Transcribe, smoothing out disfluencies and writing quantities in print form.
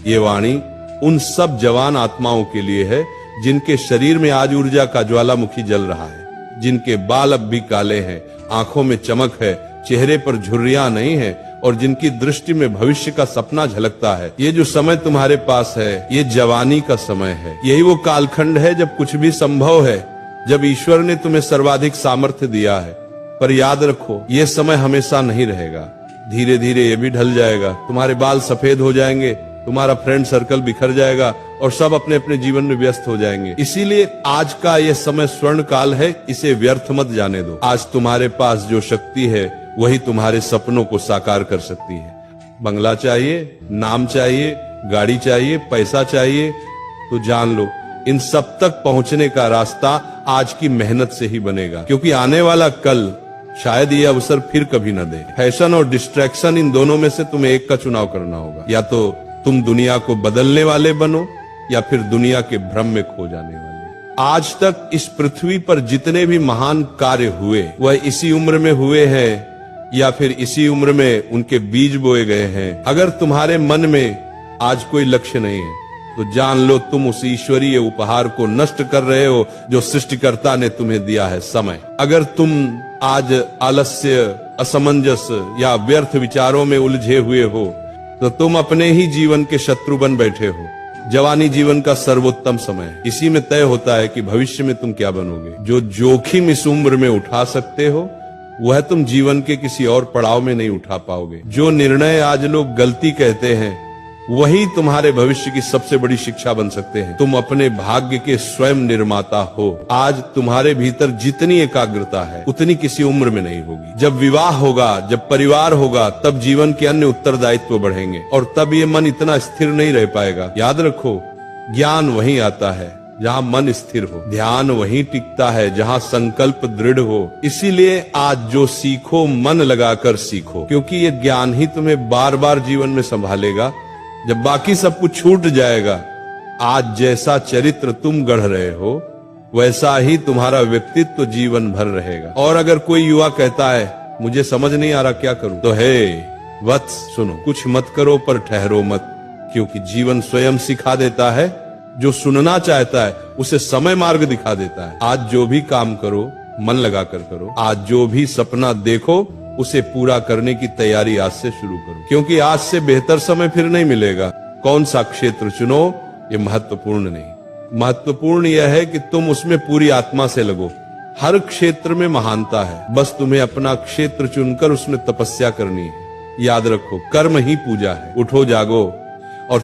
ये वाणी उन सब जवान आत्माओं के लिए है जिनके शरीर में आज ऊर्जा का ज्वालामुखी जल रहा है, जिनके बाल अब भी काले हैं, आंखों में चमक है, चेहरे पर झुर्रियां नहीं है और जिनकी दृष्टि में भविष्य का सपना झलकता है। ये जो समय तुम्हारे पास है, ये जवानी का समय है। यही वो कालखंड है जब कुछ भी संभव है, जब ईश्वर ने तुम्हें सर्वाधिक सामर्थ्य दिया है। पर याद रखो, ये समय हमेशा नहीं रहेगा, धीरे धीरे ये भी ढल जाएगा। तुम्हारे बाल सफेद हो जाएंगे, तुम्हारा फ्रेंड सर्कल बिखर जाएगा और सब अपने अपने जीवन में व्यस्त हो जाएंगे। इसीलिए आज का ये समय स्वर्ण काल है, इसे व्यर्थ मत जाने दो। आज तुम्हारे पास जो शक्ति है वही तुम्हारे सपनों को साकार कर सकती है। बंगला चाहिए, नाम चाहिए, गाड़ी चाहिए, पैसा चाहिए, तो जान लो इन सब तक पहुंचने का रास्ता आज की मेहनत से ही बनेगा, क्योंकि आने वाला कल शायद ये अवसर फिर कभी न दे। फैशन और डिस्ट्रैक्शन, इन दोनों में से तुम्हें एक का चुनाव करना होगा। या तो तुम दुनिया को बदलने वाले बनो या फिर दुनिया के भ्रम में खो जाने वाले। आज तक इस पृथ्वी पर जितने भी महान कार्य हुए वह इसी उम्र में हुए हैं या फिर इसी उम्र में उनके बीज बोए गए हैं। अगर तुम्हारे मन में आज कोई लक्ष्य नहीं है तो जान लो तुम उस ईश्वरीय उपहार को नष्ट कर रहे हो जो सृष्टिकर्ता ने तुम्हें दिया है, समय। अगर तुम आज आलस्य, असमंजस या व्यर्थ विचारों में उलझे हुए हो तो तुम अपने ही जीवन के शत्रु बन बैठे हो। जवानी जीवन का सर्वोत्तम समय है, इसी में तय होता है कि भविष्य में तुम क्या बनोगे। जो जोखिम इस उम्र में उठा सकते हो वह तुम जीवन के किसी और पड़ाव में नहीं उठा पाओगे। जो निर्णय आज लोग गलती कहते हैं वही तुम्हारे भविष्य की सबसे बड़ी शिक्षा बन सकते हैं। तुम अपने भाग्य के स्वयं निर्माता हो। आज तुम्हारे भीतर जितनी एकाग्रता है उतनी किसी उम्र में नहीं होगी। जब विवाह होगा, जब परिवार होगा, तब जीवन के अन्य उत्तरदायित्व बढ़ेंगे और तब ये मन इतना स्थिर नहीं रह पाएगा। याद रखो, ज्ञान वहीं आता है जहाँ मन स्थिर हो, ध्यान वहीं टिकता है जहाँ संकल्प दृढ़ हो। इसीलिए आज जो सीखो मन लगाकर सीखो, क्योंकि ये ज्ञान ही तुम्हें बार बार जीवन में संभालेगा जब बाकी सब कुछ छूट जाएगा। आज जैसा चरित्र तुम गढ़ रहे हो वैसा ही तुम्हारा व्यक्तित्व जीवन भर रहेगा। और अगर कोई युवा कहता है मुझे समझ नहीं आ रहा क्या करूं, तो हे वत्स सुनो, कुछ मत करो पर ठहरो मत, क्योंकि जीवन स्वयं सिखा देता है। जो सुनना चाहता है उसे समय मार्ग दिखा देता है। आज जो भी काम करो मन लगाकर करो। आज जो भी सपना देखो उसे पूरा करने की तैयारी आज से शुरू करो, क्योंकि आज से बेहतर समय फिर नहीं मिलेगा। कौन सा क्षेत्र चुनो ये महत्वपूर्ण नहीं, महत्वपूर्ण यह है कि तुम उसमें पूरी आत्मा से लगो। हर क्षेत्र में महानता है, बस तुम्हें अपना क्षेत्र चुनकर उसमें तपस्या करनी है। याद रखो, कर्म ही पूजा है। उठो जागो,